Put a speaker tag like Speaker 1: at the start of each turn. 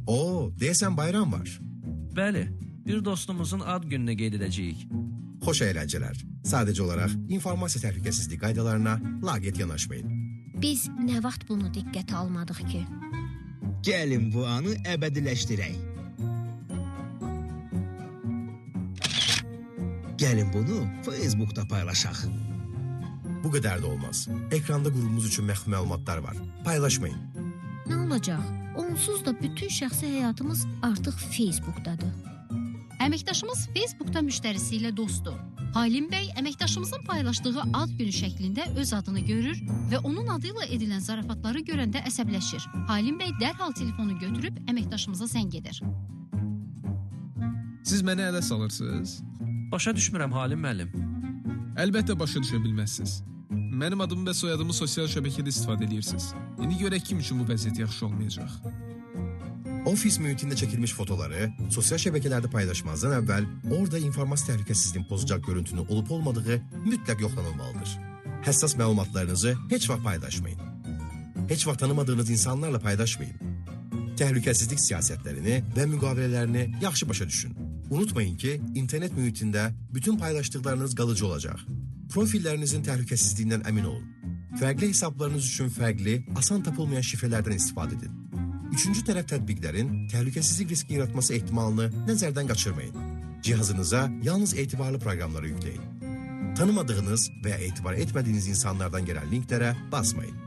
Speaker 1: Oo, deyəsən bayram var.
Speaker 2: Bəli, bir dostumuzun ad gününü qeyd edəcəyik.
Speaker 1: Xoş əyləncələr. Sadəcə olaraq informasiya təhlükəsizlik qaydalarına laqeyd yanaşmayın.
Speaker 3: Biz nə vaxt bunu diqqətə almadıq ki?
Speaker 4: Gəlin bu anı əbədiləşdirək. Gəlin bunu Facebook'da paylaşaq.
Speaker 1: Bu qədər də olmaz. Ekranda qurumumuz üçün məxfi məlumatlar var. Paylaşmayın.
Speaker 3: Nə olacaq? Onsuz da bütün şəxsi həyatımız artıq Facebook'dadır.
Speaker 5: Əməkdaşımız Facebook'da müştərisi ilə dostdur. Halim bəy əməkdaşımızın paylaşdığı ad günü şəklində öz adını görür və onun adı ilə edilən zarafatları görəndə əsəbləşir. Halim bəy dərhal telefonu götürüb əməkdaşımıza zəng edir.
Speaker 6: Siz mənə ələ salırsınız?
Speaker 2: Başa düşmürəm Halim müəllim.
Speaker 6: Əlbəttə başa düşə bilməzsiniz. Mənim adımı və soyadımı sosial şəbəkədə istifadə edirsiniz. İndi görək kim üçün bu vəziyyət yaxşı olmayacaq.
Speaker 1: Ofis mühitində çəkilmiş fotoları sosial şəbəkələrdə paylaşmazdan əvvəl orada informasiya təhlükəsizliyini pozacaq görüntünün olub-olmadığı mütləq yoxlanılmalıdır. Həssas məlumatlarınızı heç vaxt paylaşmayın. Heç vaxt tanımadığınız insanlarla paylaşmayın. Təhlükəsizlik siyasətlərini və müqavilələrini yaxşı başa düşün. Unutmayın ki, internet mühitində bütün paylaşdıqlarınız qalıcı olacaq. Profillərinizin təhlükəsizliyindən əmin olun. Fərqli hesablarınız üçün fərqli, asan tapılmayan şifrələrdən istifadə edin. Üçüncü tərəf tətbiqlərin təhlükəsizlik riski yaratması ehtimalını nəzərdən qaçırmayın. Cihazınıza yalnız etibarlı proqramları yükləyin. Tanımadığınız və ya etibar etmədiyiniz insanlardan gələn linklərə basmayın.